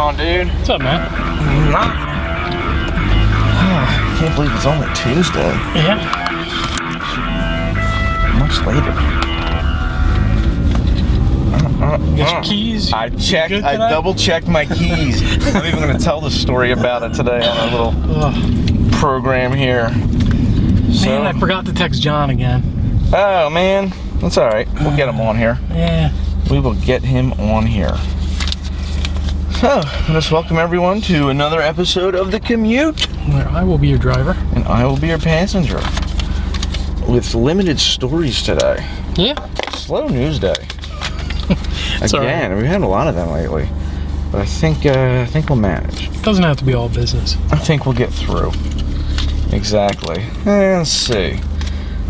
on, dude? What's up, man? I can't believe it's only Tuesday. Yeah. Much later. You got your keys? I double checked my keys. I'm even going to tell the story about it today on our little program here. Man, I forgot to text John again. Oh, man. That's all right. We'll get him on here. Yeah. We will get him on here. So, let's welcome everyone to another episode of The Commute. Where I will be your driver. And I will be your passenger. With limited stories today. Yeah. Slow news day. Again, right. we've had a lot of them lately. But I think we'll manage. Doesn't have to be all business. I think we'll get through. Exactly. Let's see.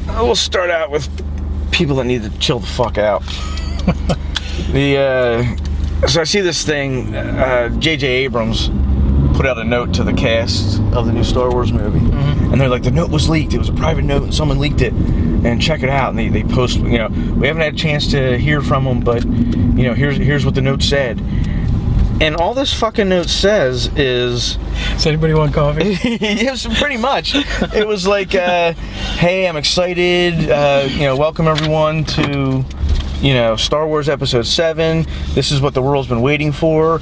We'll start out with people that need to chill the fuck out. So I see this thing, J.J. Abrams put out a note to the cast of the new Star Wars movie. Mm-hmm. And they're like, the note was leaked. It was a private note and someone leaked it. And check it out. And they post, we haven't had a chance to hear from them, but, here's what the note said. And all this fucking note says is... Does anybody want coffee? Yes, pretty much. It was like, hey, I'm excited. Welcome everyone to... Star Wars Episode 7. This is what the world's been waiting for.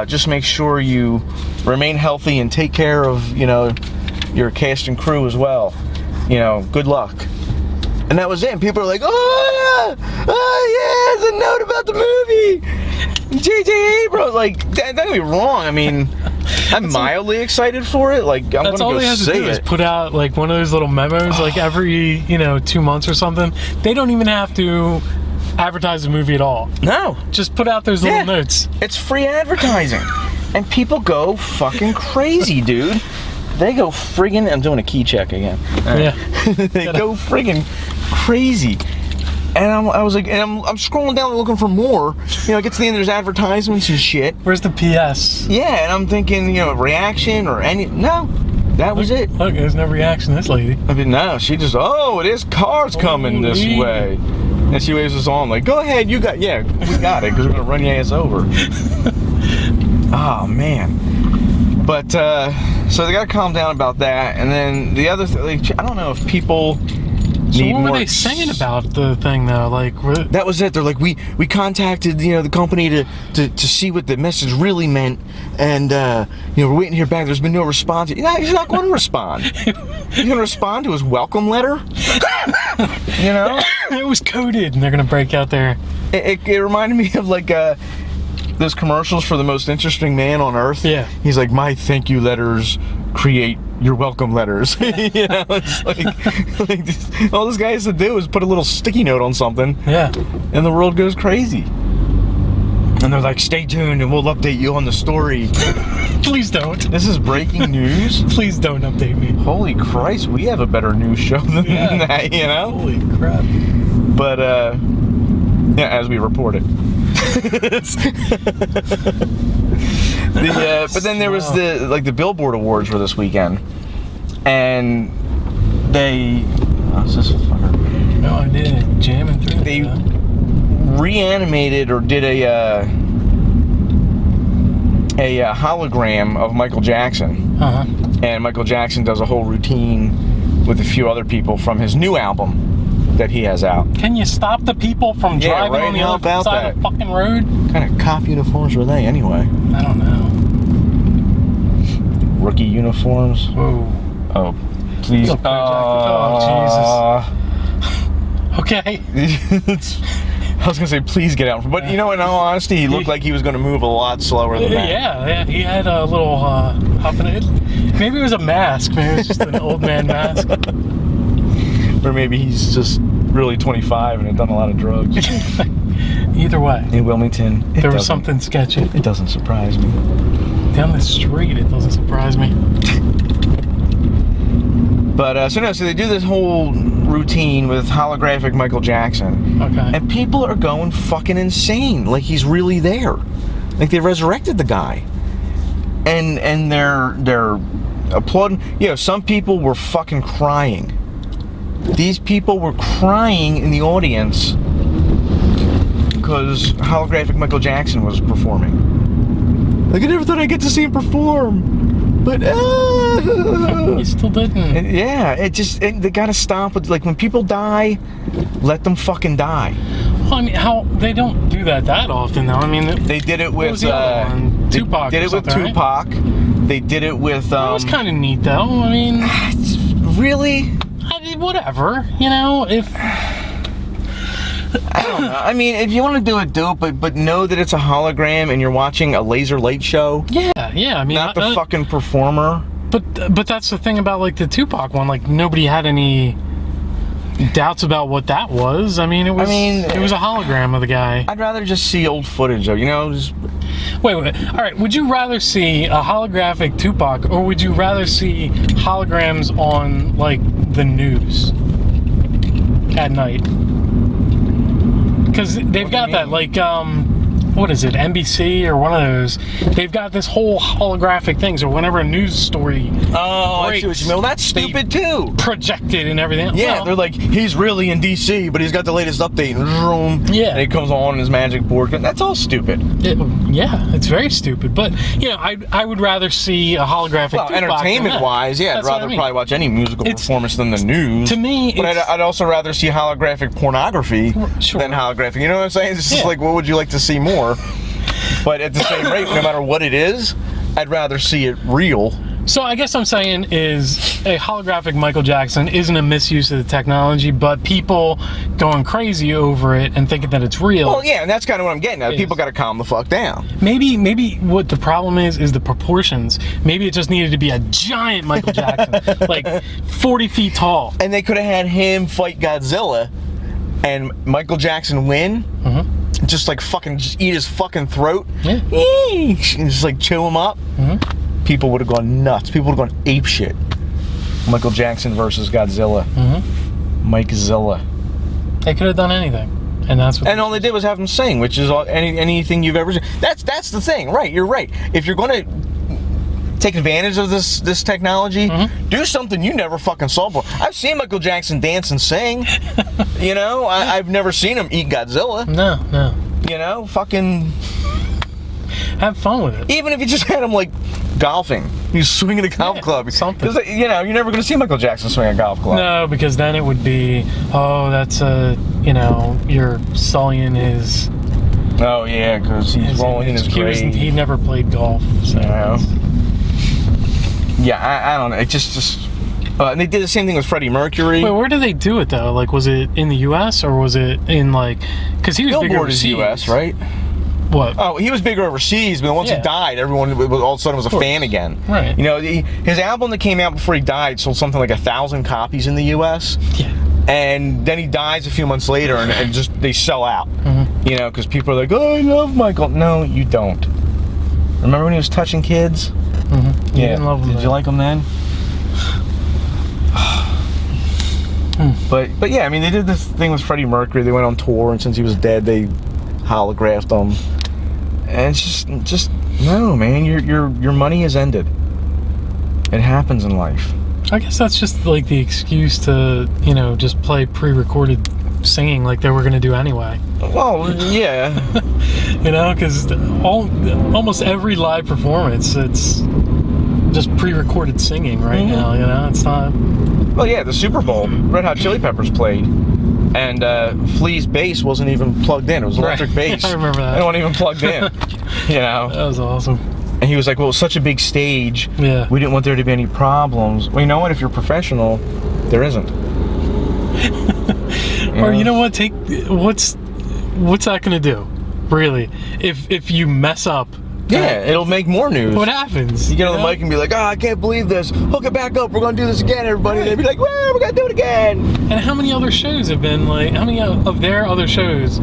Just make sure you remain healthy and take care of, your cast and crew as well. Good luck. And that was it. And people are like, oh yeah, it's a note about the movie. J.J. Abrams, don't get me wrong. I mean, I'm mildly excited for it. I'm gonna go see it. That's all they have to do is put out one of those little memos, every 2 months or something. They don't even have to advertise the movie at all. No. Just put out those little notes. It's free advertising. And people go fucking crazy, dude. They go friggin'... I'm doing a key check again. Yeah. They go friggin' crazy. And I was like... And I'm scrolling down looking for more. It gets to the end, there's advertisements and shit. Where's the PS? Yeah, and I'm thinking, reaction or any... No. That was it. Look, there's no reaction, this lady. I mean, no. She just... Oh, it is cars coming this way. And she waves us on go ahead, we got it, because we're going to run your ass over. Oh, man. But, so they got to calm down about that. And then the other thing, I don't know if people need more... So what were they saying about the thing, though? That was it. They're like, we contacted, the company to see what the message really meant. And, we're waiting to hear back. There's been no response. He's not going to respond. He's going to respond to his welcome letter. It was coded, and they're going to break out there. It reminded me of, those commercials for the most interesting man on earth. Yeah. He's like, my thank you letters create your welcome letters. It's all this guy has to do is put a little sticky note on something. Yeah. And the world goes crazy. And they're like, stay tuned and we'll update you on the story. Please don't. This is breaking news. Please don't update me. Holy Christ, we have a better news show than that, Holy crap. But, as we report it. But then there was the Billboard Awards for this weekend, and they no idea, jamming through. They reanimated or did a hologram of Michael Jackson, and Michael Jackson does a whole routine with a few other people from his new album that he has out. Can you stop the people from driving on the other side of the fucking road? What kind of cop uniforms were they anyway? I don't know. Rookie uniforms? Whoa. Oh, please. Oh, Jesus. Okay. I was going to say, please get out. But, in all honesty, he looked like he was going to move a lot slower than that. Yeah, he had a little hopping it. Maybe it was a mask. Maybe it was just an old man mask. Or maybe he's just really 25 and had done a lot of drugs. Either way. In Wilmington, there was something sketchy. It doesn't surprise me. Down the street, it doesn't surprise me. But, so they do this whole routine with holographic Michael Jackson. Okay. And people are going fucking insane. Like he's really there. Like they resurrected the guy. And they're applauding. Some people were fucking crying. These people were crying in the audience because holographic Michael Jackson was performing. Like, I never thought I'd get to see him perform. But, You still didn't. They gotta stop with, like, when people die, let them fucking die. Well, I mean, they don't do that often, though. I mean, they did it with Tupac. They did it with Tupac. Right? They did it with. That was kind of neat, though. I mean, really? Whatever. You know, if. I don't know. I mean, if you want to do it, do it, but know that it's a hologram and you're watching a laser light show. Yeah. I mean, not the fucking performer. But that's the thing about, like, the Tupac one. Like, nobody had any doubts about what that was. I mean, it was a hologram of the guy. I'd rather just see old footage of, Wait. All right, would you rather see a holographic Tupac, or would you rather see holograms on, like, the news at night? Because they've got that, like, what is it, NBC or one of those? They've got this whole holographic thing, so whenever a news story breaks, I see what you mean. Well, that's stupid too. Projected and everything. Yeah, well, they're like, he's really in DC, but he's got the latest update. And he comes on his magic board. That's all stupid. It's very stupid. But, I would rather see a holographic Tupac. Entertainment-wise, I'd rather probably watch any musical performance than the news. To me, but I'd also rather see holographic pornography than holographic. You know what I'm saying? It's just like, what would you like to see more? But at the same rate, no matter what it is, I'd rather see it real. So I guess I'm saying is a holographic Michael Jackson isn't a misuse of the technology, but people going crazy over it and thinking that it's real. Well, yeah, and that's kind of what I'm getting at. People got to calm the fuck down. Maybe what the problem is the proportions. Maybe it just needed to be a giant Michael Jackson, like 40 feet tall. And they could have had him fight Godzilla and Michael Jackson win. Mm-hmm. Just eat his fucking throat. Yeah. And just like chew him up. Mm-hmm. People would have gone nuts. People would have gone apeshit. Michael Jackson versus Godzilla. Mm-hmm. Mike-zilla. They could have done anything. And that's what. And all they did was have him sing, which is anything you've ever seen. That's the thing, right? You're right. If you're going to take advantage of this technology, do something you never fucking saw before. I've seen Michael Jackson dance and sing. I've never seen him eat Godzilla. No. Fucking have fun with it. Even if you just had him like golfing, he's swinging a golf club. Something. Because you're never going to see Michael Jackson swing a golf club. No, because then it would be, that's you're sullying his. Oh yeah, because he's rolling in his grave. He never played golf. So. Yeah, I don't know. It just and they did the same thing with Freddie Mercury. Wait, where did they do it though? Like, was it in the U.S. or was it in because he was big overseas? Billboard is U.S., right? What? Oh, he was bigger overseas, but once he died, everyone all of a sudden was a fan again. Right. His album that came out before he died sold something like 1,000 copies in the U.S. Yeah. And then he dies a few months later, and just they sell out. Mm-hmm. Because people are like, "Oh, I love Michael." No, you don't. Remember when he was touching kids? Mm-hmm. Yeah. Did you like him then? But yeah, I mean, they did this thing with Freddie Mercury. They went on tour, and since he was dead, they holographed him. And it's just no, man. Your money is ended. It happens in life. I guess that's just like the excuse to just play pre-recorded singing like they were going to do anyway. Well, yeah. Because almost every live performance, it's just pre-recorded singing right now. It's not. Well, yeah, the Super Bowl, Red Hot Chili Peppers played, and Flea's bass wasn't even plugged in. It was electric bass. I remember that. It wasn't even plugged in. That was awesome. And he was like, "Well, it's such a big stage. Yeah. We didn't want there to be any problems." Well, you know what? If you're professional, there isn't. Or you know what? What's that gonna do? Really? If you mess up. Yeah, it'll make more news. What happens? You get on the mic and be like, "Oh, I can't believe this. Hook it back up. We're gonna do this again, everybody." Right. They'd be like, "Well, we're gonna do it again." And how many other shows have been like? How many of their other shows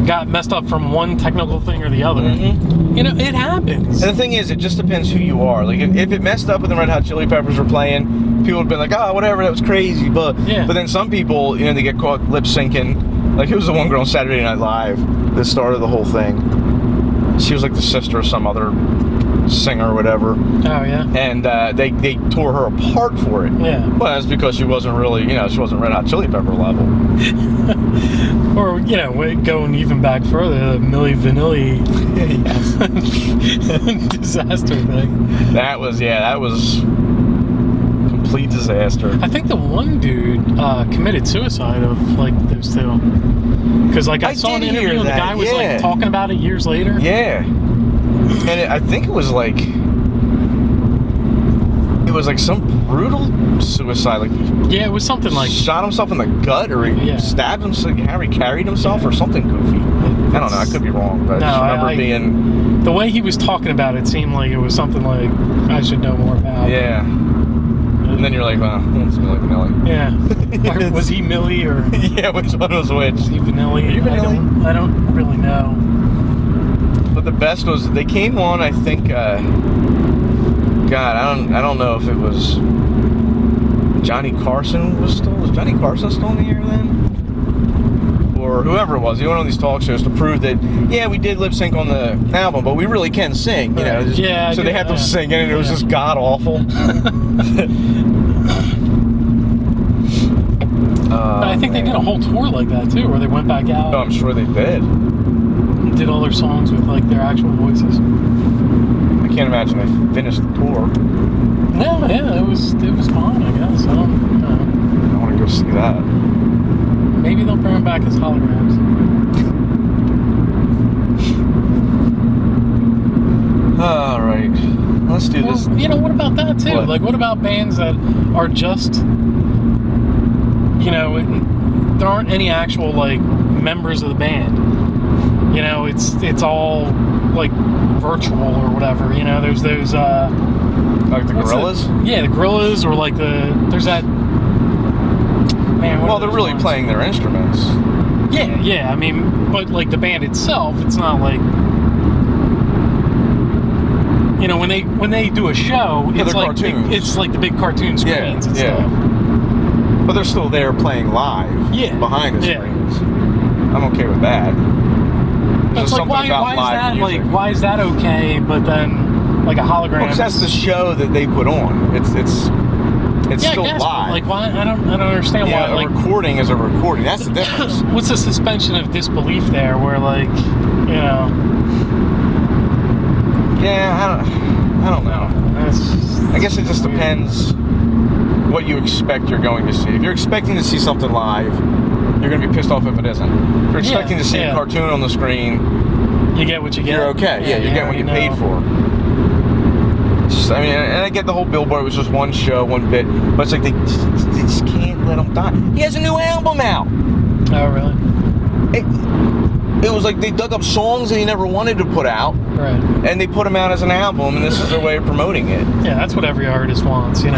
got messed up from one technical thing or the other? Mm-hmm. It happens. And the thing is, it just depends who you are. Like, if it messed up when the Red Hot Chili Peppers were playing, people would be like, "Oh, whatever, that was crazy." But then some people, they get caught lip syncing. Like, it was the one girl on Saturday Night Live that started the whole thing. She was like the sister of some other singer or whatever. Oh, yeah? And they tore her apart for it. Yeah. Well, that's because she wasn't really, she wasn't Red Hot Chili Pepper level. Or, going even back further, the Milli Vanilli disaster thing. That was complete disaster. I think the one dude committed suicide of, those two. Because, I saw an interview and the guy was, talking about it years later. Yeah. And I think it was some brutal suicide. It was something like shot himself in the gut, or he stabbed himself, how he carried himself, or something goofy. I don't know. I could be wrong, but I just remember being. The way he was talking about it seemed like it was something like I should know more about. Yeah. And then you're like, well, it's Milli Vanilli. Yeah. Or was he Millie or? Yeah, which one was which? Was he Vanilli? I don't really know. But the best was they came on. I think. God, I don't know if it was Johnny Carson was Johnny Carson still in the air then? Or whoever it was. He went on these talk shows to prove that, we did lip sync on the album, but we really can sing, So they had them singing, and it was just god awful. But I think they did a whole tour like that too, where they went back out. Oh, I'm sure they did. Did all their songs with their actual voices. I can't imagine they finished the tour. No, it was fun, I guess. I don't know. I want to go see that. Maybe they'll bring them back as holograms. All right, let's do this. What about that too? What? What about bands that are just, there aren't any actual members of the band. It's all virtual or whatever. There's those like the Gorillas. The Gorillas, or there's that. Man, well, they're really playing their instruments. Yeah. I mean, but the band itself, it's not when they do a show, it's cartoons. It's the big cartoon screens and stuff. But they're still there playing live. Behind the screens. I'm okay with that. It's why is that okay? But then a hologram. Because that's the show that they put on. It's still live. Why? I don't understand why. A recording is a recording. That's the difference. What's the suspension of disbelief there? Where Yeah, I don't know. I guess it just depends what you expect you're going to see. If you're expecting to see something live, you're going to be pissed off if it isn't. If you're expecting to see a cartoon on the screen, you get what you get. You're okay. Yeah, you get what you paid for. And I get the whole Billboard was just one show, one bit, but it's they just can't let him die. He has a new album out. Oh, really? It was they dug up songs that he never wanted to put out, right? And they put them out as an album, and this is their way of promoting it. Yeah, that's what every artist wants, You're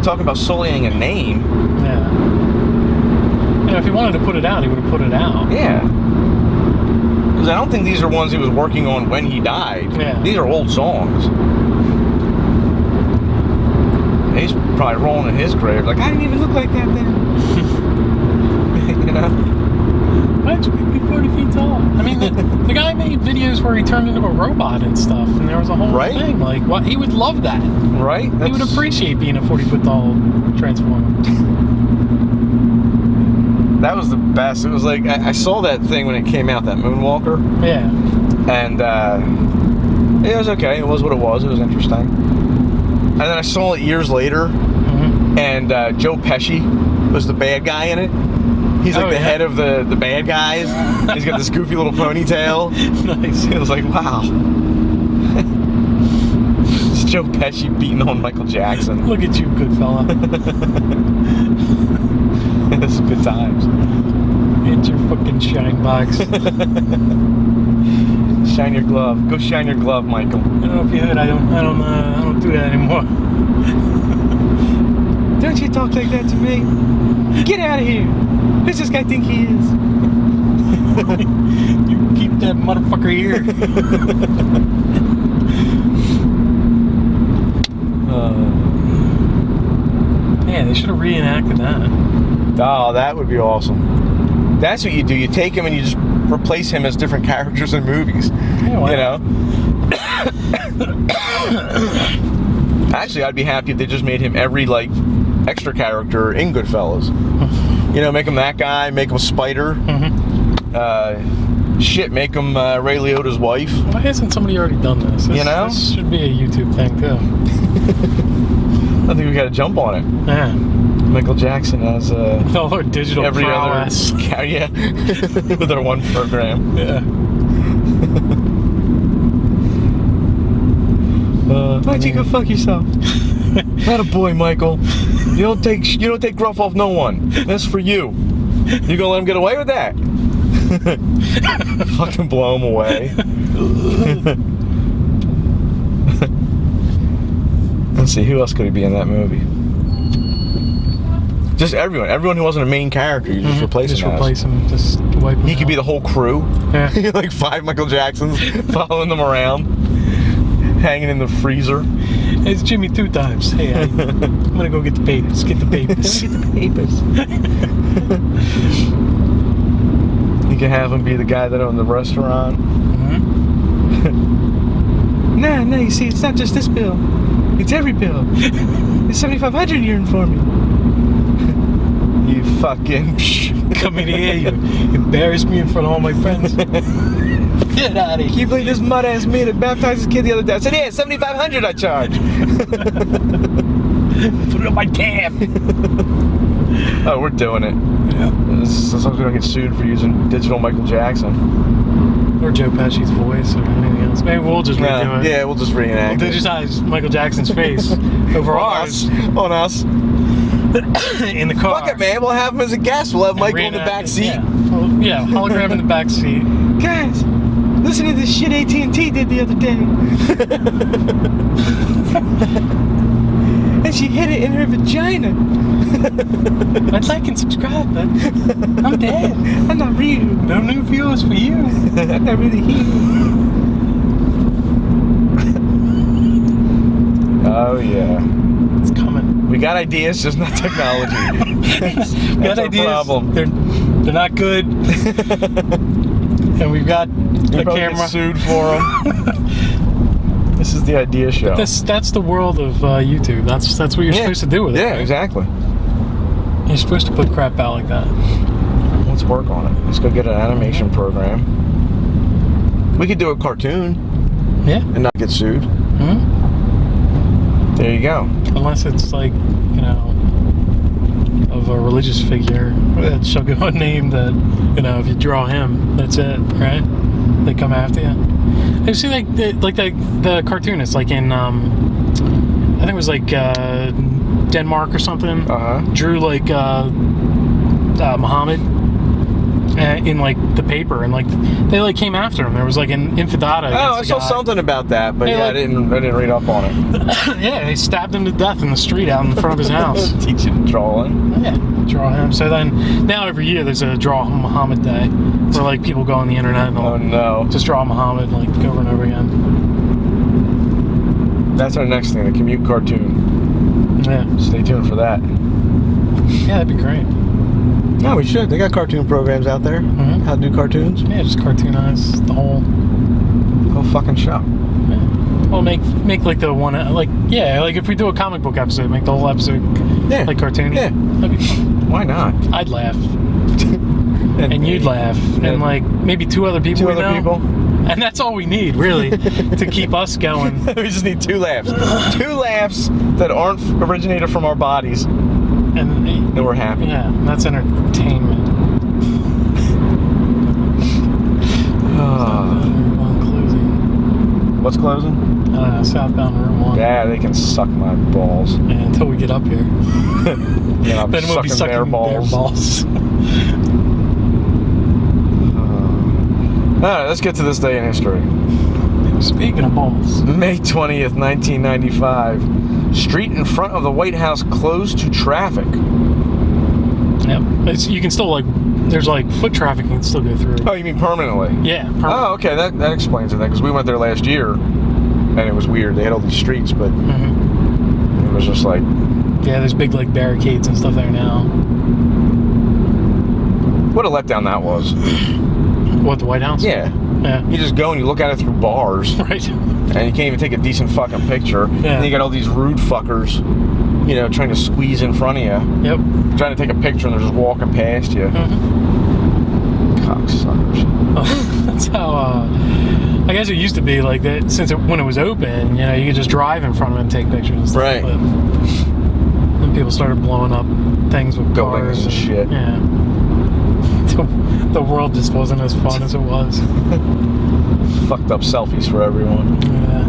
talking about sullying a name. Yeah. If he wanted to put it out, he would have put it out. Yeah. Because I don't think these are ones he was working on when he died. Yeah. These are old songs. He's probably rolling in his grave I didn't even look like that then. Why'd you make me 40 feet tall? I mean, the guy made videos where he turned into a robot and stuff, and there was a whole thing. He would love that. Right? He would appreciate being a 40-foot tall transformer. That was the best. It was I saw that thing when it came out, that Moonwalker. Yeah. And it was okay. It was what it was. It was interesting. And then I saw it years later, and Joe Pesci was the bad guy in it. He's the head of the bad guys. He's got this goofy little ponytail. Nice. It was wow. It's Joe Pesci beating on Michael Jackson. Look at you, good fella. It's good times. Get your fucking shine box. Shine your glove. Go shine your glove, Michael. I don't know if you heard. I don't do that anymore. Don't you talk like that to me? Get out of here. Who's this guy think he is? You keep that motherfucker here. Yeah, they should have reenacted that. Oh, that would be awesome. That's what you do. You take him and you just replace him as different characters in movies. Yeah, Actually, I'd be happy if they just made him every, like, extra character in Goodfellas. You know, make him that guy, make him Spider. Shit, make him Ray Liotta's wife. Why hasn't somebody already done this? This should be a YouTube thing, too. I think we got to jump on it. Yeah. Michael Jackson as all our digital every prowess. other, yeah, with our one program. Yeah. Why'd you go fuck yourself? Not a boy, Michael. You don't take gruff off no one. That's for you. You gonna let him get away with that? Fucking blow him away. Let's see, who else could he be in that movie? Just everyone who wasn't a main character, you just replace him. Just replace him, just wipe him He could out. be the whole crew. Yeah. Like 5 Michael Jacksons following them around, hanging in the freezer. It's Jimmy 2 times. Hey, I'm gonna go get the papers. Get the papers. Get the papers. You can have him be the guy that owned the restaurant. No, you see, it's not just this bill. It's every bill. It's $7,500 you're in for me. You fucking... Come in here, you embarrass me in front of all my friends. Get out of here. Can you believe this mud-ass me that baptized his kid the other day? I said, yeah, $7,500 I charge. Put it on my tab. Oh, we're doing it. Yeah. Sometimes we don't get sued for using digital Michael Jackson. Or Joe Pesci's voice or anything else. Maybe we'll just redo it. Yeah, we'll just reenact We'll it. digitize Michael Jackson's face over ours. On us. In the car. Fuck it, man. We'll have him as a guest. We'll have Michael in the back seat. Yeah, hologram in the back seat. Guys, listen to this shit AT&T did the other day. And she hid it in her vagina. I'd like and subscribe, but I'm dead. I'm not real. No new viewers for you. I'm not really here. Oh, yeah. It's coming. We got ideas, just not technology. That's got our ideas. problem. They're not good. And we've got a camera. Get sued for them. This is the idea show. That's the world of YouTube. That's what you're supposed to do with it. Yeah, right? exactly. You're supposed to put crap out like that. Let's work on it. Let's go get an animation program. We could do a cartoon. Yeah. And not get sued. Hmm? There you go. Unless it's like, of a religious figure that shall go unnamed that, if you draw him, that's it, right? They come after you. You see, the cartoonists, like in, I think it was like Denmark or something, drew like Muhammad in like the paper, and like they like came after him. There was like an infidata. Oh, I saw something about that, but I didn't read up on it. Yeah, they stabbed him to death in the street out in front of his house. Teach you to draw him. Yeah, draw him. So then now every year there's a Draw Muhammad Day, where like people go on the internet and just draw Muhammad like over and over again. That's our next thing, the Commute cartoon. Yeah. Stay tuned for that. Yeah, that'd be great. No, we should. They got cartoon programs out there. Mm-hmm. How to do cartoons. Yeah, just cartoonize the whole fucking show. Yeah. Well, make like the one like if we do a comic book episode, make the whole episode like cartoony. Yeah, that'd be fun. Why not? I'd laugh, and you'd laugh, and like maybe two other people. And that's all we need, really, to keep us going. We just need 2 laughs. 2 laughs that aren't originated from our bodies. And then we're happy. Yeah, that's entertainment. Closing. What's closing? Southbound Route 1. Yeah, they can suck my balls. Yeah, until we get up here. Yeah, then we'll be sucking their balls. Alright, let's get to this day in history. Speaking of balls. May 20th, 1995. Street in front of the White House closed to traffic. Yep. You can still, there's foot traffic you can still go through. Oh, you mean permanently? Yeah, permanently. Oh, okay, that explains it then, because we went there last year, and it was weird. They had all these streets, but it was just like... Yeah, there's big, barricades and stuff there now. What a letdown that was. What, the White House? Yeah. Yeah. You just go and you look at it through bars. Right. And you can't even take a decent fucking picture. Yeah. And you got all these rude fuckers, you know, trying to squeeze in front of you. Yep. Trying to take a picture and they're just walking past you. Cocksuckers. That's how, I guess it used to be like that since when it was open, you know, you could just drive in front of it and take pictures and stuff. Right. But then people started blowing up things with Buildings cars and shit. Yeah. The world just wasn't as fun as it was. Fucked up selfies for everyone. Yeah.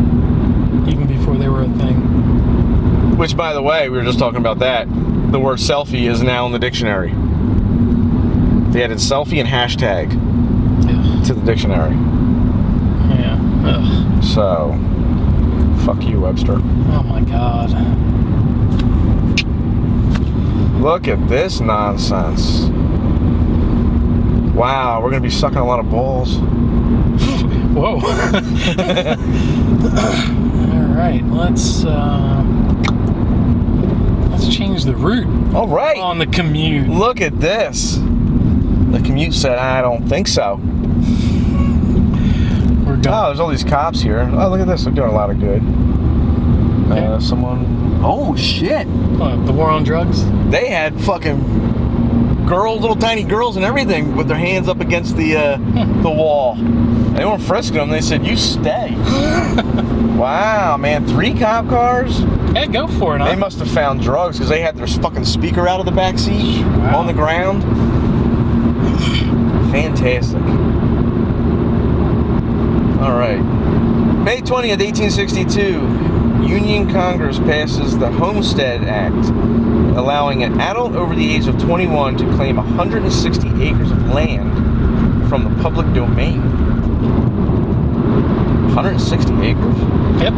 Even before they were a thing. Which, by the way, we were just talking about that. The word selfie is now in the dictionary. They added selfie and hashtag to the dictionary. Yeah. Ugh. So, fuck you, Webster. Oh my God. Look at this nonsense. Wow, we're going to be sucking a lot of balls. Whoa. All right, let's change the route. All right. On the commute. Look at this. The commute said, I don't think so. We're done. Oh, there's all these cops here. Oh, look at this. They're doing a lot of good. Someone... Oh, shit. The war on drugs? They had fucking girls, little tiny girls and everything with their hands up against the wall. They weren't frisking them. They said, you stay. Wow, man. 3 cop cars? Yeah, go for it, huh? They must have found drugs because they had their fucking speaker out of the back seat on the ground. Fantastic. All right. May 20th, 1862. Union Congress passes the Homestead Act, allowing an adult over the age of 21 to claim 160 acres of land from the public domain. 160 acres? Yep.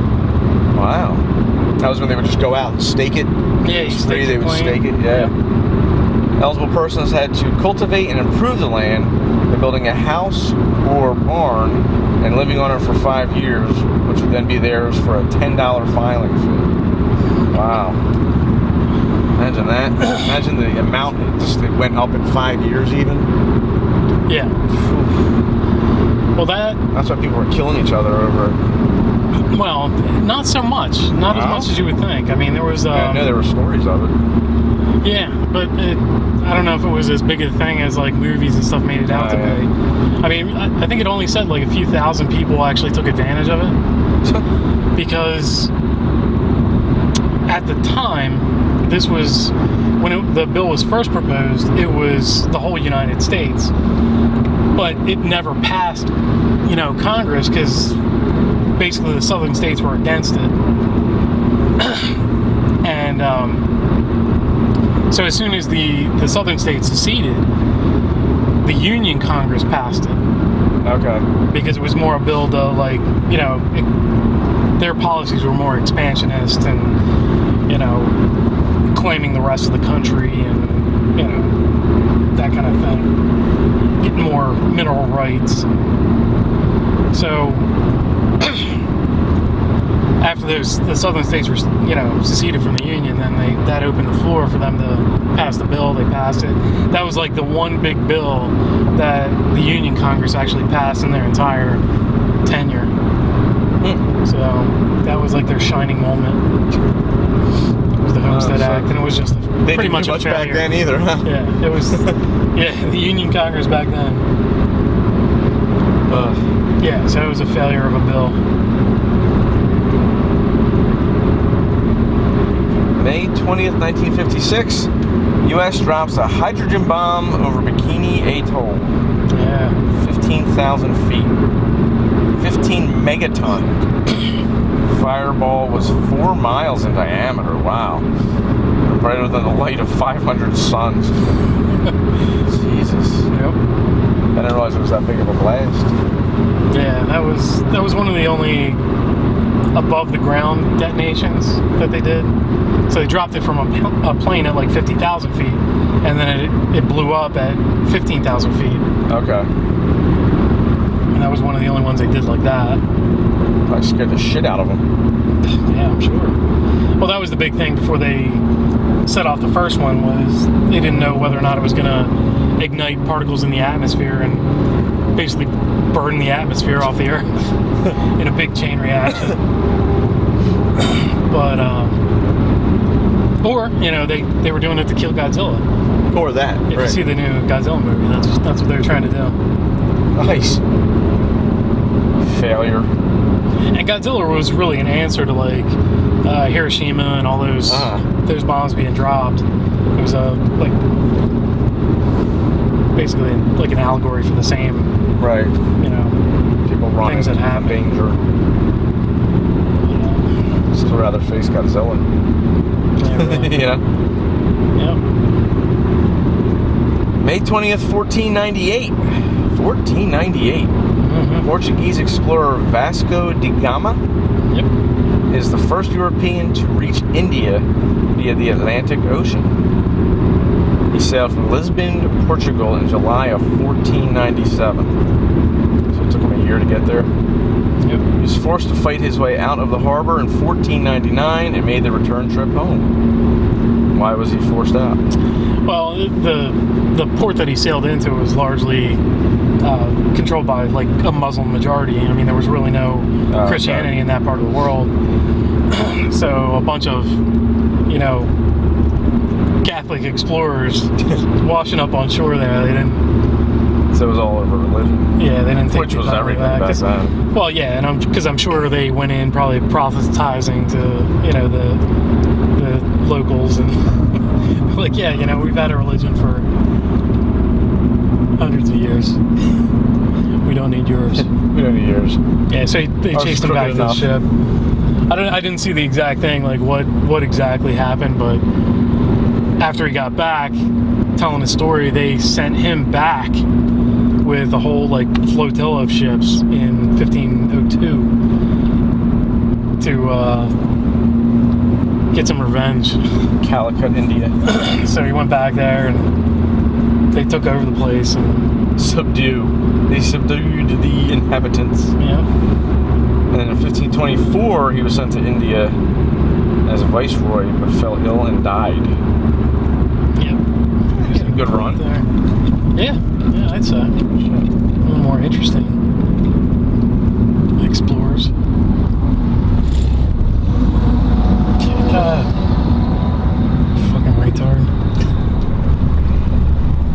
Wow. That was when they would just go out and stake it. Yeah, It was free, they would stake it, yeah. Eligible persons had to cultivate and improve the land by building a house or barn and living on it for 5 years, which would then be theirs for a $10 filing fee. Wow. Imagine that. Imagine the amount it went up in 5 years even. Yeah. Well, that's why people were killing each other over it. Well, not so much. Not as much as you would think. I mean, there was... I know there were stories of it. Yeah, but I don't know if it was as big a thing as like movies and stuff made it out to be. I mean, I think it only said like a few thousand people actually took advantage of it. Because at the time, this was, when the bill was first proposed, it was the whole United States. But it never passed, you know, Congress, because basically the southern states were against it. And so as soon as the southern states seceded, the Union Congress passed it. Okay. Because it was more a bill to, like, you know, their policies were more expansionist and, you know, claiming the rest of the country and, you know, that kind of thing. Getting more mineral rights. So after the southern states were, you know, seceded from the Union, then that opened the floor for them to pass the bill. They passed it. That was like the one big bill that the Union Congress actually passed in their entire tenure. So that was like their shining moment. It was the Homestead Act, and it was just pretty much a failure. Back then either, huh? Yeah, it was. Yeah, the Union Congress back then. Yeah, so it was a failure of a bill. May 20th, 1956, U.S. drops a hydrogen bomb over Bikini Atoll. Yeah. 15,000 feet. 15 megaton. Fireball was 4 miles in diameter. Wow. Brighter than the light of 500 suns. Jesus. Yep. I didn't realize it was that big of a blast. Yeah, that was one of the only above the ground detonations that they did. So they dropped it from a plane at like 50,000 feet, and then it blew up at 15,000 feet. Okay. And that was one of the only ones they did like that. Probably scared the shit out of them. Yeah, I'm sure. Well, that was the big thing before they set off the first one, was they didn't know whether or not it was going to ignite particles in the atmosphere and basically burn the atmosphere off the Earth in a big chain reaction. But, or, you know, they were doing it to kill Godzilla. Or that. If you see the new Godzilla movie, that's what they were trying to do. Nice. Failure. And Godzilla was really an answer to like Hiroshima and all those bombs being dropped. It was like basically like an allegory for the same, right? You know, people running things that happen. Danger. Still rather face Godzilla. Yeah, really. You know. Yep. May 20th, 1498. 1498. Mm-hmm. Portuguese explorer Vasco da Gama is the first European to reach India via the Atlantic Ocean. He sailed from Lisbon to Portugal in July of 1497. So it took him a year to get there. Yep. He was forced to fight his way out of the harbor in 1499 and made the return trip home. Why was he forced out? Well, the port that he sailed into was largely controlled by like a Muslim majority. I mean, there was really no Christianity in that part of the world. So a bunch of, you know, Catholic explorers washing up on shore there. They didn't. So it was all over religion. Yeah, they didn't take which was everything back then. Well, yeah, and because I'm sure they went in probably proselytizing to, you know, the locals and like, yeah, you know, we've had a religion for hundreds of years. We don't need yours. We don't need yours. Yeah, so they chased him back to the ship. I didn't see the exact thing, like what exactly happened, but after he got back, telling the story, they sent him back with a whole like flotilla of ships in 1502 to get some revenge. Calicut, India. So he went back there and they took over the place and They subdued the inhabitants. Yeah. And then in 1524, he was sent to India as a viceroy, but fell ill and died. Yeah. He's a good run. There. Yeah, I'd say. A little more interesting. Explorers. God. Fucking retard.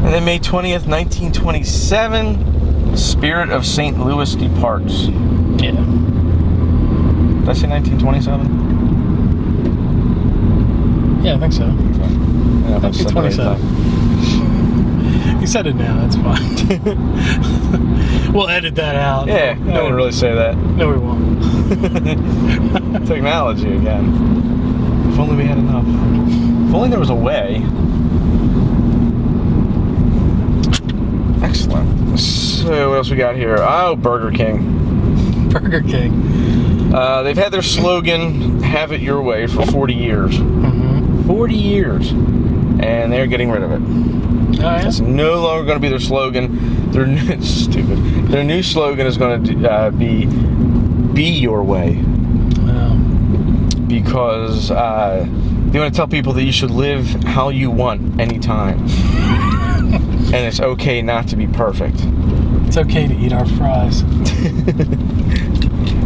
And then May 20th, 1927, Spirit of St. Louis departs. Yeah. Did I say 1927? Yeah, I think so. Yeah, 1927. You said it now, that's fine. We'll edit that out. Yeah, no one really say that. No, we won't. Technology again. If only we had enough. If only there was a way. Excellent. So what else we got here? Oh, Burger King. Burger King. They've had their slogan, have it your way, for 40 years. Mm-hmm. 40 years. And they're getting rid of it. Oh, yeah? It's no longer going to be their slogan. Their new slogan is going to be your way. Wow. Because they want to tell people that you should live how you want anytime. And it's okay not to be perfect. It's okay to eat our fries.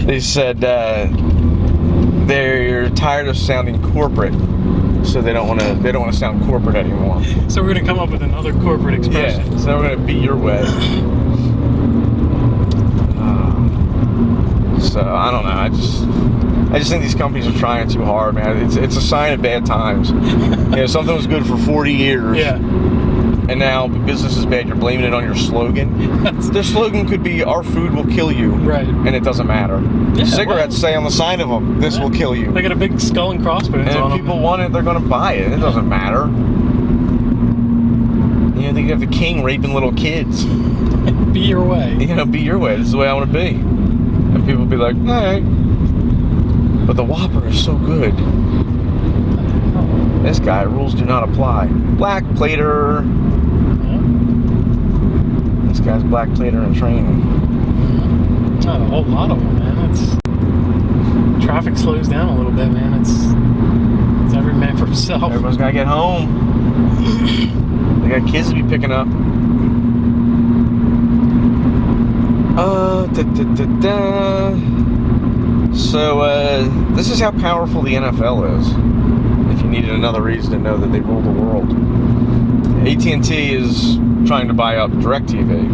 They said they're tired of sounding corporate, so they don't want to sound corporate anymore. So we're gonna come up with another corporate expression. Yeah, so we're gonna be your way. So I don't know. I just think these companies are trying too hard, man. It's a sign of bad times. You know, something was good for 40 years. Yeah. And now business is bad. You're blaming it on your slogan. Their slogan could be, "Our food will kill you," right? And it doesn't matter. Yeah, Cigarettes say on the side of them, "This will kill you." They got a big skull and crossbones and on if people them. want it, they're going to buy it. It doesn't matter. You know, they have the king raping little kids. Be your way. You know, be your way. This is the way I want to be. And people will be like, "All right." But the Whopper is so good. This guy, rules do not apply. Black plater. This guy's black plater in training. Not a whole lot of them, man. Traffic slows down a little bit, man. It's every man for himself. Everyone's gotta get home. They got kids to be picking up. So, this is how powerful the NFL is. If you needed another reason to know that they rule the world. AT&T is trying to buy up DirecTV.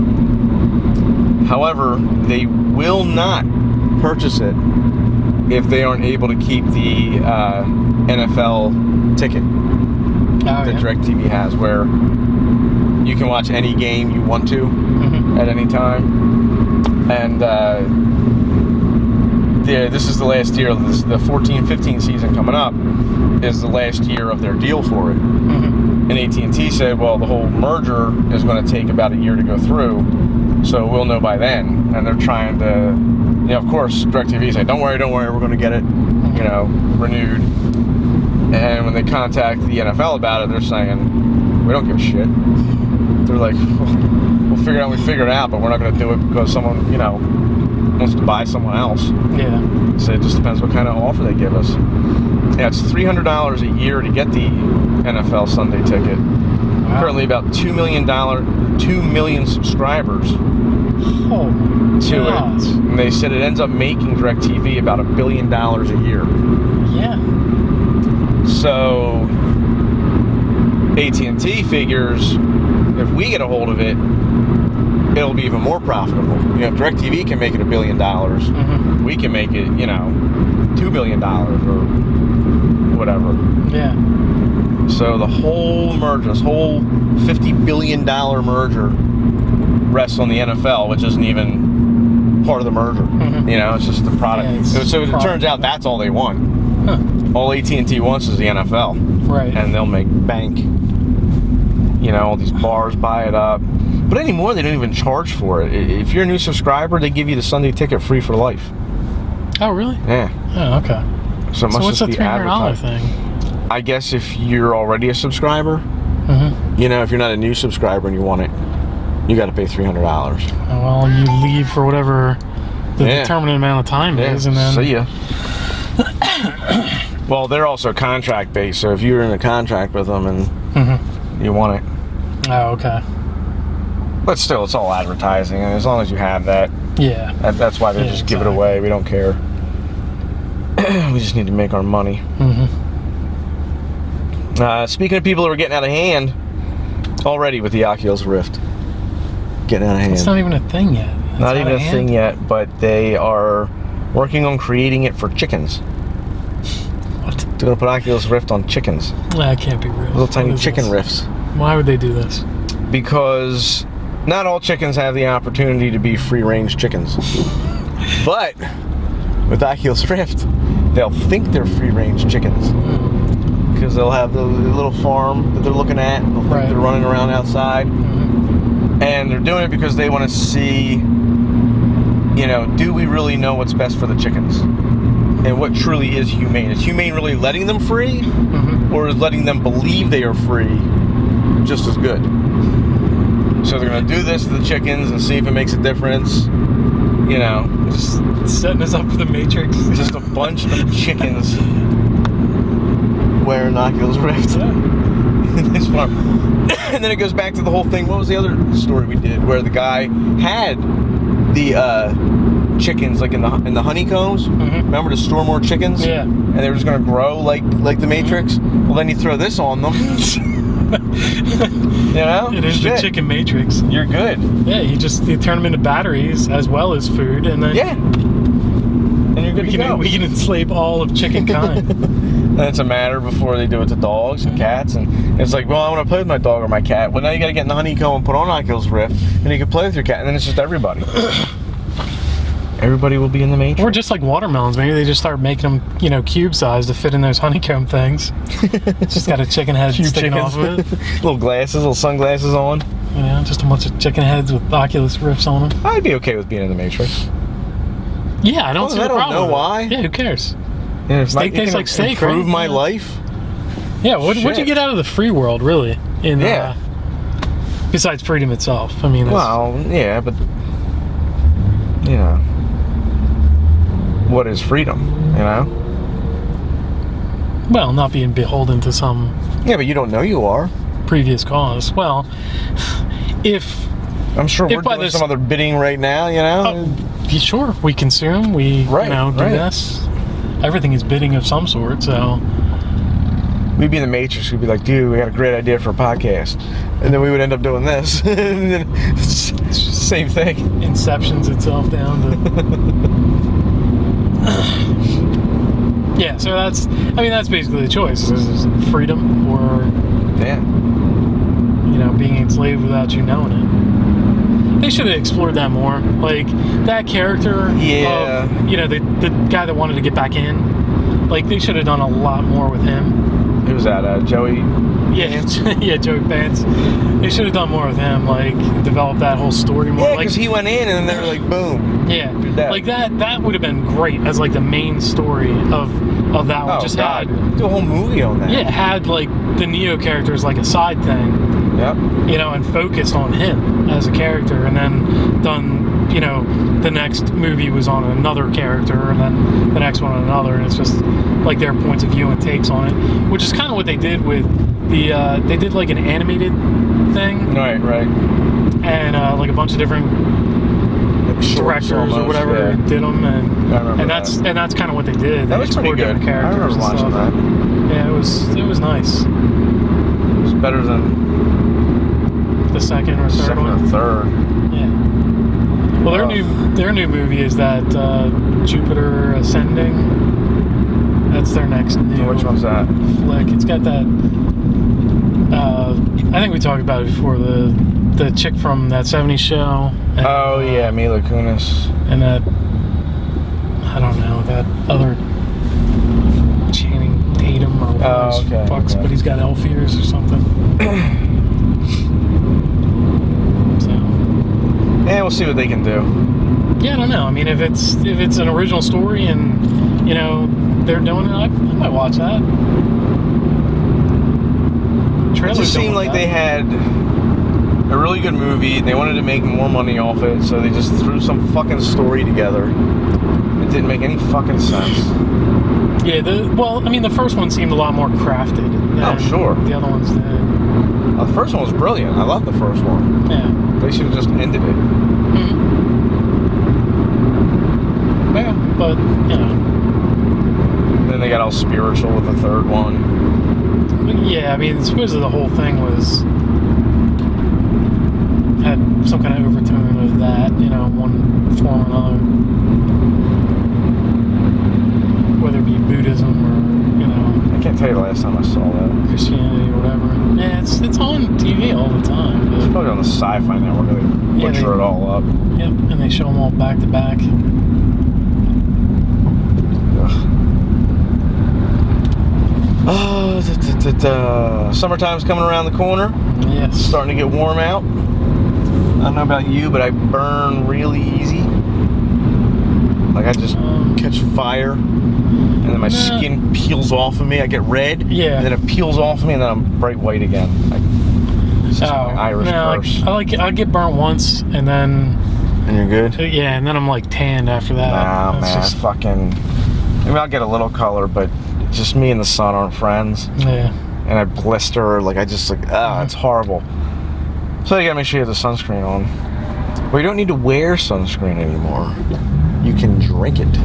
However, they will not purchase it if they aren't able to keep the NFL ticket that DirecTV has, where you can watch any game you want to at any time. And this is the last year of this, the 14-15 season coming up is the last year of their deal for it. And AT&T said, well, the whole merger is going to take about a year to go through, so we'll know by then. And they're trying to, of course, DirecTV said, don't worry, we're going to get it, renewed. And when they contact the NFL about it, they're saying, we don't give a shit. They're like, we'll figure it out, but we're not going to do it because someone, wants to buy someone else. Yeah. So it just depends what kind of offer they give us. Yeah, it's $300 a year to get the NFL Sunday ticket. Wow. Currently about $2 million subscribers to it. And they said it ends up making DirecTV about $1 billion a year. Yeah. So AT&T figures if we get a hold of it, it'll be even more profitable. If DirecTV can make it $1 billion, we can make it, $2 billion or whatever. Yeah. So the whole merger, this whole $50 billion merger rests on the NFL, which isn't even part of the merger. It's just the product. Yeah, so it turns out that's all they want. Huh. All AT&T wants is the NFL. Right. And they'll make bank. All these bars buy it up. But anymore, they don't even charge for it. If you're a new subscriber, they give you the Sunday ticket free for life. Oh, really? Yeah. Oh, okay. So it must what's just the be $300 thing? I guess if you're already a subscriber, if you're not a new subscriber and you want it, you got to pay $300. Well, you leave for whatever the determinate amount of time is, and then see ya. Well, they're also contract based, so if you're in a contract with them and you want it. Oh, okay. But still, it's all advertising, and as long as you have that, that's why they just give it away. We don't care. We just need to make our money. Speaking of people who are getting out of hand, already with the Oculus Rift, getting out of hand. It's not even a thing yet. Not even a thing yet, but they are working on creating it for chickens. What? They're going to put Oculus Rift on chickens. That can't be real. Little tiny chicken rifts. Why would they do this? Because not all chickens have the opportunity to be free-range chickens. But with Oculus Rift, they'll think they're free-range chickens. Because they'll have the little farm that they're looking at, and they'll think they're running around outside. And they're doing it because they want to see, do we really know what's best for the chickens? And what truly is humane? Is humane really letting them free? Or is letting them believe they are free just as good? So they're going to do this to the chickens and see if it makes a difference. Just setting us up for the Matrix. Just a bunch of chickens wearing Oculus Rift in this farm. And then it goes back to the whole thing. What was the other story we did where the guy had the chickens like in the honeycombs? Remember to store more chickens? Yeah. And they were just going to grow like the Matrix. Well, then you throw this on them. It is the chicken Matrix. You're good. Yeah, you turn them into batteries as well as food, and then and you're good to go. We can enslave all of chicken kind. And it's a matter before they do it to dogs and cats, and it's like, well, I want to play with my dog or my cat. Well, now you got to get in the honeycomb and put on Oculus Rift, and you can play with your cat, and then it's just everybody. Everybody will be in the Matrix. Or just like watermelons. Maybe they just start making them, cube size to fit in those honeycomb things. Just got a chicken head sticking off of it. Little glasses, little sunglasses on. Just a bunch of chicken heads with Oculus Rifts on them. I'd be okay with being in the Matrix. Yeah, I don't see the problem. I don't know why. Yeah, who cares? Yeah, steak tastes like steak, right? Improve my life. Yeah, what'd you get out of the free world, really? Besides freedom itself. I mean, well, yeah, but what is freedom? Well, not being beholden to some. Yeah, but you don't know you are. Previous cause. Well, if I'm sure we're doing some other bidding right now, you know? Yeah, sure. We consume, we do this. Everything is bidding of some sort, so... We'd be in the Matrix, we'd be like, dude, we got a great idea for a podcast. And then we would end up doing this. And then it's same thing. Inceptions itself down to... Yeah, so that's basically the choice. Is freedom or... Yeah. You know, being enslaved without you knowing it. They should have explored that more. Like, that character of, you know, the guy that wanted to get back in. Like, they should have done a lot more with him. Who was that, Joey? Yeah, yeah, Joey Pants. They should have done more with him, like, develop that whole story more. Yeah, because he went in and then they were like, boom. Yeah, like that would have been great as, like, the main story of that one. Just had... Do a whole movie on that. Yeah, it had, like, the Neo character as, like, a side thing. Yep. You know, and focused on him as a character, and then done, you know, the next movie was on another character, and then the next one on another, and it's just like their points of view and takes on it, which is kind of what they did with the, they did like an animated thing. Right. And like a bunch of different directors almost, or whatever did them, and that's kind of what they did. That was pretty good. I remember watching that. Yeah, it was nice. It was better than the second or third one. Yeah. Well, their new movie is that Jupiter Ascending. That's their next new. Which one's that? Flick. It's got that. I think we talked about it before. The chick from that '70s show. And, Mila Kunis. And that. I don't know, that other Channing Tatum or whatever fucks, but he's got elf ears or something. Yeah, we'll see what they can do. Yeah, I don't know. I mean, if it's an original story and, you know, they're doing it, I might watch that. It just seemed like they had a really good movie. They wanted to make more money off it, so they just threw some fucking story together. It didn't make any fucking sense. Yeah, the first one seemed a lot more crafted than the other ones did. The first one was brilliant. I love the first one. Yeah. They should have just ended it. Mm-hmm. Yeah, but, you know. Then they got all spiritual with the third one. Yeah, I mean, supposedly the whole thing had some kind of overtone of that, you know, one form or another. Whether it be Buddhism or, you know... I can't tell you the last time I saw that. Christianity or whatever. Yeah, it's on TV all the time. It's probably on the Sci-Fi Network. They butcher it all up. Yep, and they show them all back to back. Summertime's coming around the corner. Yes. Starting to get warm out. I don't know about you, but I burn really easy. Like I just catch fire, and then my skin peels off of me. I get red, and then it peels off of me, and then I'm bright white again. It's just my Irish curse. I get burnt once, and then... And you're good? Yeah, and then I'm like tanned after that. Nah, man, maybe I'll get a little color, but just me and the sun aren't friends. Yeah. And I blister, it's horrible. So you gotta make sure you have the sunscreen on. Well, you don't need to wear sunscreen anymore. You can drink it.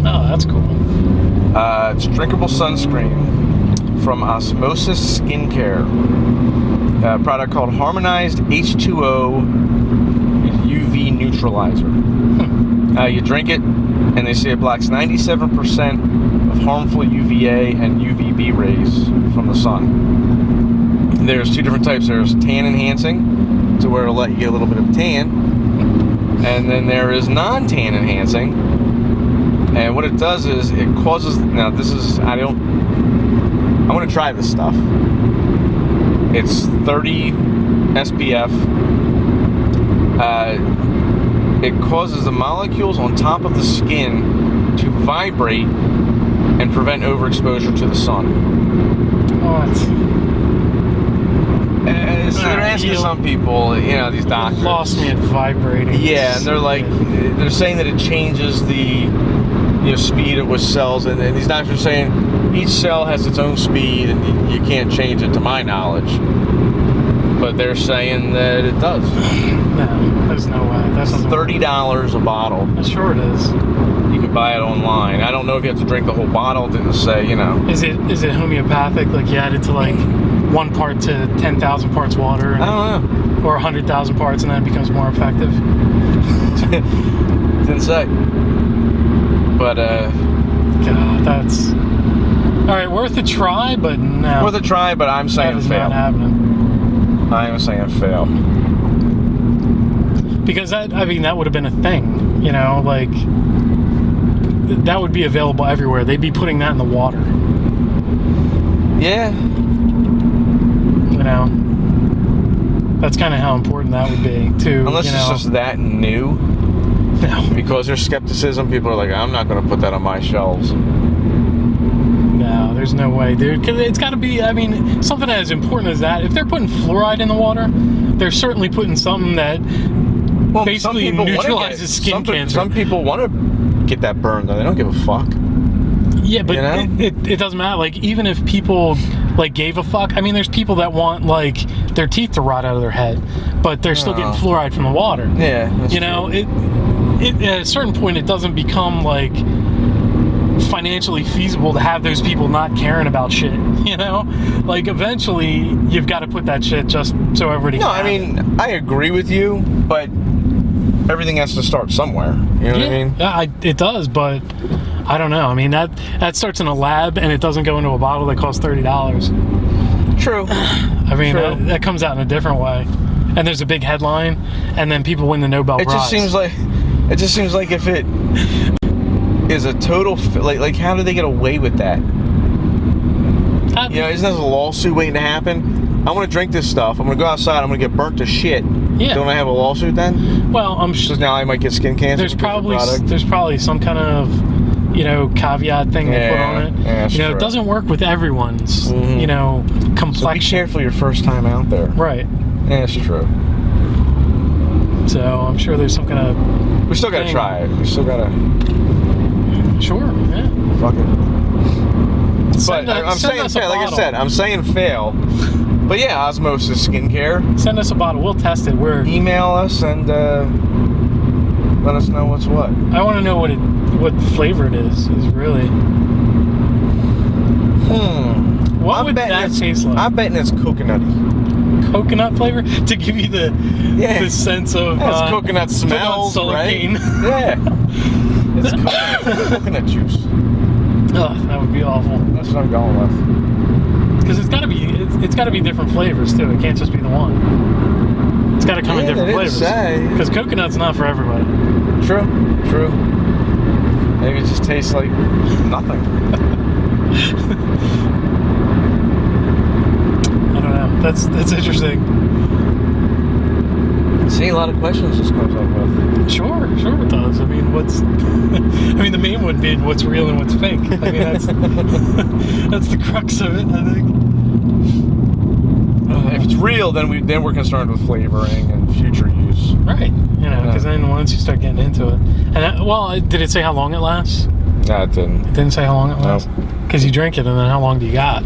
Oh, that's cool. It's drinkable sunscreen from Osmosis Skincare. A product called Harmonized H2O UV Neutralizer. You drink it, and they say it blocks 97% of harmful UVA and UVB rays from the sun. There's two different types. There's tan enhancing, to where it'll let you get a little bit of tan. And then there is non-tan enhancing. And what it does is it causes, now this is, I want to try this stuff. It's 30 SPF. It causes the molecules on top of the skin to vibrate and prevent overexposure to the sun. What? So they're asking some people, these doctors. You lost me at vibrating. Yeah, and they're saying that it changes the speed at which cells, and these doctors are saying each cell has its own speed, and you can't change it, to my knowledge. but they're saying that it does. No, there's no way. That's $30 a bottle. I'm sure it is. You can buy it online. I don't know if you have to drink the whole bottle. It didn't say, you know. Is it homeopathic? Like you add it to like 1 part to 10,000 parts water? I don't know. Or 100,000 parts and then it becomes more effective? Didn't say. But, God, that's... Alright, worth a try, but no. Worth a try, but I'm saying that is fail. not happening. I'm saying fail. Because that would have been a thing, you know, like... That would be available everywhere. They'd be putting that in the water. Yeah. You know? That's kind of how important that would be, too. Unless you it's know? just that new. No. Because there's skepticism, people are like, I'm not going to put that on my shelves. No, there's no way, dude. Because it's got to be, I mean, something as important as that. If they're putting fluoride in the water, they're certainly putting something that basically neutralizes skin cancer. Some people want to get that burned, though. They don't give a fuck. Yeah, but you know? it doesn't matter. Like, even if people, like, gave a fuck, I mean, there's people that want, like, their teeth to rot out of their head, but they're still getting fluoride from the water. Yeah, that's you know, true. it at a certain point, it doesn't become, like, financially feasible to have those people not caring about shit, you know? Like, eventually, you've got to put that shit just so everybody can have it. I agree with you, but everything has to start somewhere. You know what I mean? Yeah, it does, but I don't know. I mean, that starts in a lab, and it doesn't go into a bottle that costs $30. True. I mean, that comes out in a different way. And there's a big headline, and then people win the Nobel Prize. It just seems like if it is a total like how do they get away with that? You know, isn't there a lawsuit waiting to happen? I want to drink this stuff. I'm going to go outside. I'm going to get burnt to shit. Yeah. Don't I have a lawsuit then? Well, I'm sure. Because now I might get skin cancer. There's probably some kind of, you know, caveat thing they put on it. Yeah, you know, it doesn't work with everyone's, you know, complexion. So be careful your first time out there. Right. Yeah, it's true. So I'm sure there's some kind of. We still got to try it. We still got to. Sure. Yeah. Fuck it. But I'm saying fail. Like I said, I'm saying fail. But yeah, Osmosis Skincare. Send us a bottle. We'll test it. Email us and let us know what's what. I want to know what flavor it is really. What would that taste like? I'm betting it's coconutty. Coconut flavor to give you the sense of coconut smells, right? Yeah. It's coconut juice. Oh, that would be awful. That's what I'm going with. Because it's got to be different flavors too. It can't just be the one. It's got to come in different flavors. Because coconut's not for everybody. True. Maybe it just tastes like nothing. I don't know. That's interesting. See, a lot of questions this comes up with. Sure it does. I mean, the main one being what's real and what's fake. I mean, that's the crux of it, I think. If it's real, then we're concerned with flavoring and future use. Right. You know, because then once you start getting into it, and did it say how long it lasts? No, it didn't. It didn't say how long it lasts. Because you drink it, and then how long do you got?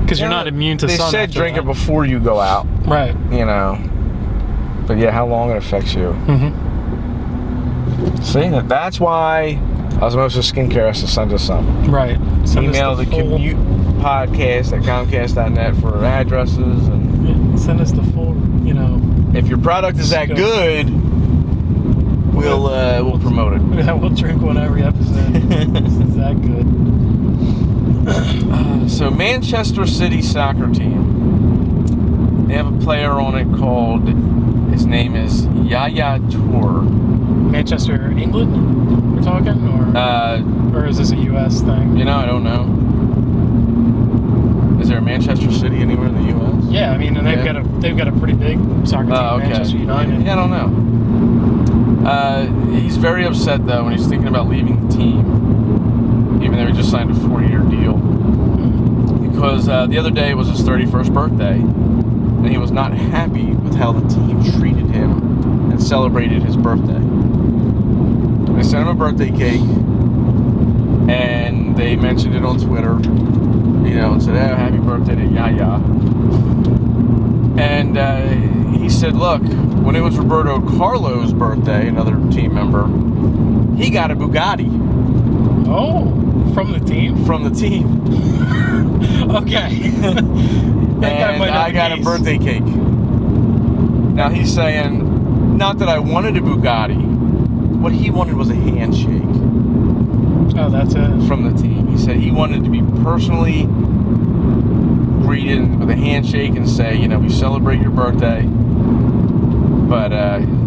Because you're not immune to sun. They said drink it before you go out. Right. You know. But yeah, how long it affects you. Mm-hmm. See, that's why Osmosis Skincare has to send us some. Right. Email the Commute Podcast at Comcast.net for addresses and send us the full. You know. If your product is that good, we'll promote it. Yeah, we'll drink one every episode. This is that good. So Manchester City soccer team. They have a player on it called. His name is Yaya Toure. Manchester, England? We're talking, or is this a U.S. thing? You know, I don't know. Is there a Manchester City anywhere in the U.S.? Yeah, I mean, and they've got a pretty big soccer team, Manchester United. Yeah, I don't know. He's very upset though when he's thinking about leaving the team, even though he just signed a 4-year deal. Because the other day was his 31st birthday, and he was not happy with how the team treated him and celebrated his birthday. They sent him a birthday cake, and they mentioned it on Twitter, you know, and said, "Oh, happy birthday to Yaya." And he said, look, when it was Roberto Carlos' birthday, another team member, he got a Bugatti. Oh, from the team? From the team. Okay. And I got a birthday cake. Now he's saying, not that I wanted a Bugatti. What he wanted was a handshake. Oh, that's it. From the team. He said he wanted to be personally greeted with a handshake and say, we celebrate your birthday. But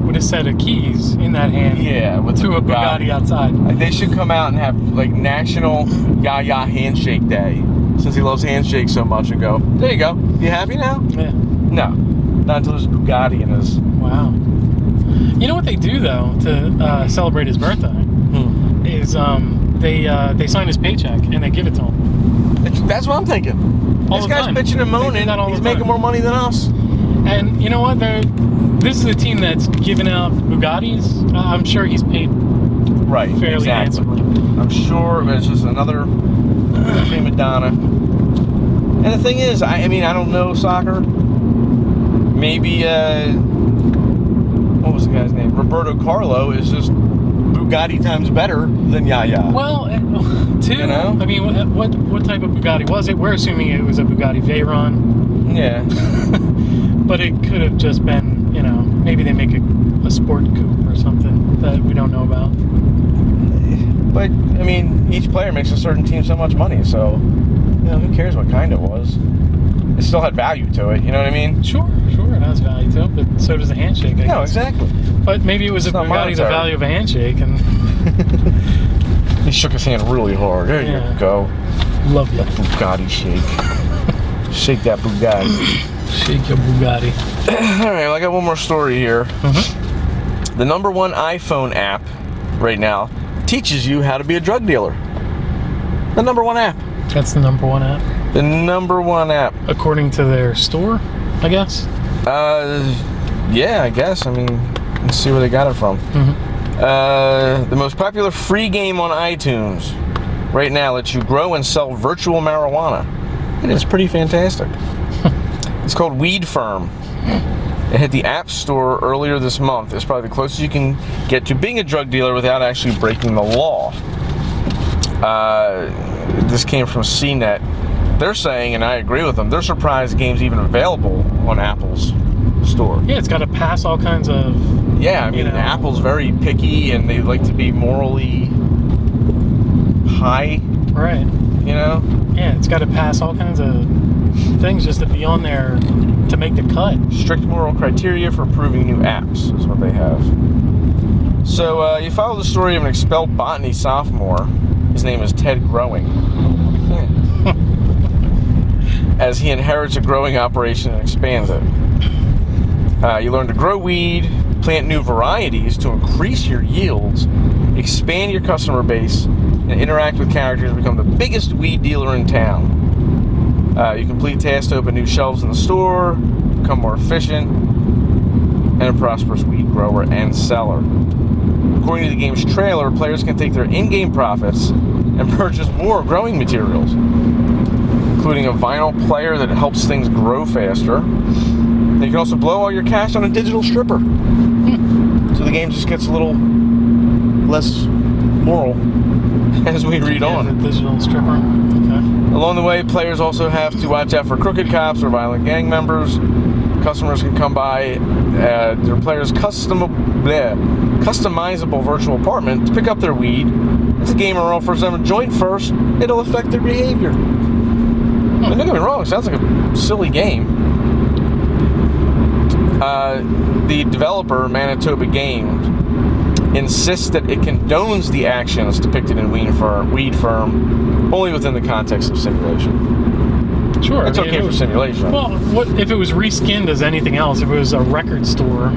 with a set of keys in that hand. Yeah, with to a Bugatti outside. They should come out and have like National Yaya Handshake Day, since he loves handshakes so much, and go, there you go. You happy now? Yeah. No, not until there's a Bugatti in his. Wow. You know what they do though to celebrate his birthday is they sign his paycheck and they give it to him. That's what I'm thinking. This guy's bitching and moaning. He's making more money than us. And you know what? This is a team that's giving out Bugattis. I'm sure he's paid fairly handsomely. I'm sure it's just another prima donna. And the thing is, I don't know soccer. Maybe what was the guy's name? Roberto Carlo is just Bugatti times better than Yaya. Well, I mean, what type of Bugatti was it? We're assuming it was a Bugatti Veyron. Yeah. But it could have just been, maybe they make a sport coupe or something that we don't know about. But, each player makes a certain team so much money, so, who cares what kind it was? It still had value to it, you know what I mean? Sure, it has value to it, but so does a handshake, I guess. No, exactly. But maybe it was a Bugatti the value of a handshake, and... He shook his hand really hard. There you go. Love you. Bugatti shake. Shake that Bugatti. Shake your Bugatti. All right, well, I got one more story here. Mm-hmm. The number one iPhone app right now teaches you how to be a drug dealer. The number one app. That's the number one app? The number one app. According to their store, I guess? Yeah, I guess. Let's see where they got it from. Mm-hmm. The most popular free game on iTunes right now lets you grow and sell virtual marijuana. And it's pretty fantastic. It's called Weed Firm. It hit the App Store earlier this month. It's probably the closest you can get to being a drug dealer without actually breaking the law. This came from CNET. They're saying, and I agree with them, they're surprised the game's even available on Apple's store. Yeah, it's got to pass all kinds of... Yeah, Apple's very picky, and they like to be morally high. Right. Yeah, it's got to pass all kinds of things just to be on there to make the cut. Strict moral criteria for approving new apps is what they have. So you follow the story of an expelled botany sophomore. His name is Ted Growing. As he inherits a growing operation and expands it. You learn to grow weed, plant new varieties to increase your yields, expand your customer base, and interact with characters to become the biggest weed dealer in town. You complete tasks to open new shelves in the store, become more efficient, and a prosperous weed grower and seller. According to the game's trailer, players can take their in-game profits and purchase more growing materials, including a vinyl player that helps things grow faster. And you can also blow all your cash on a digital stripper. So the game just gets a little less moral as we read on. The digital stripper. Okay. Along the way, players also have to watch out for crooked cops or violent gang members. Customers can come by their player's customizable virtual apartment to pick up their weed. If the gamer offers them a joint first, it'll affect their behavior. Don't get me wrong, it sounds like a silly game. The developer, Manitoba Games, insists that it condones the actions depicted in Weed Firm only within the context of simulation. Sure. It's okay for simulation. Well, what if it was reskinned as anything else? If it was a record store,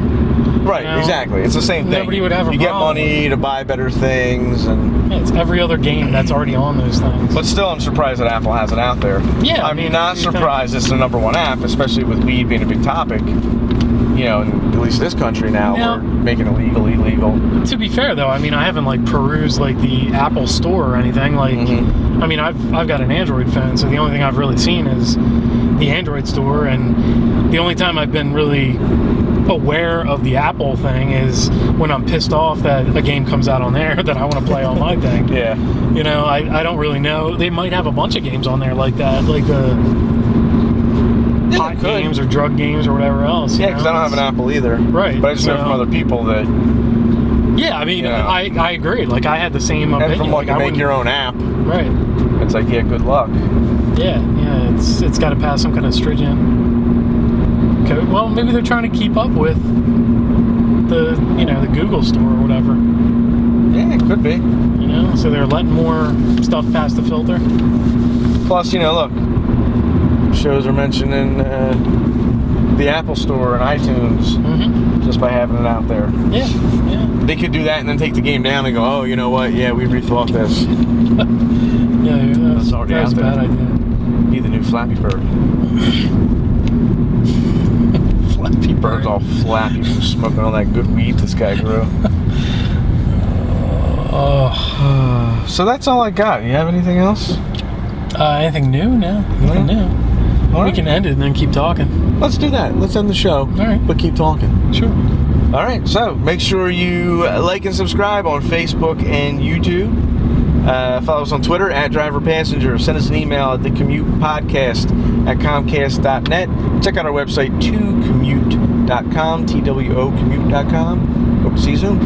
right? Exactly. It's the same thing. Nobody would have a problem. You get money to buy better things, and it's every other game that's already on those things. But still, I'm surprised that Apple has it out there. Yeah, I'm not surprised it's the number one app, especially with weed being a big topic. In at least this country now, we're making it illegal. To be fair, though, I haven't perused the Apple Store or anything. I've got an Android phone, so the only thing I've really seen is the the Android store, and the only time I've been really aware of the Apple thing is when I'm pissed off that a game comes out on there that I want to play on my thing. Yeah. You know, I don't really know. They might have a bunch of games on there like that, like the pot games or drug games or whatever else. Yeah, because I don't have an Apple either. Right. But I just know from other people that... Yeah, I mean, I agree. Like, I had the same opinion. And from like, make your own app. Right. It's like, yeah, good luck. Yeah, it's got to pass some kind of stringent code. Well, maybe they're trying to keep up with the Google store or whatever. Yeah, it could be. You know, so they're letting more stuff pass the filter. Plus, look, shows are mentioning the Apple Store and iTunes just by having it out there. Yeah. They could do that and then take the game down and go, oh, you know what? Yeah, we rethought this. Yeah, that's already a bad idea. Be the new Flappy Bird. Flappy Bird's all flappy from smoking all that good weed this guy grew. So that's all I got. You have anything else? Anything new? No. Nothing new. All We can end it and then keep talking. Let's do that. Let's end the show. All right. But keep talking. Sure. All right. So make sure you like and subscribe on Facebook and YouTube. Follow us on Twitter @DriverPassenger. Send us an email at thecommutePodcast@comcast.net. Check out our website, 2commute.com, TWO commute.com. Hope to see you soon.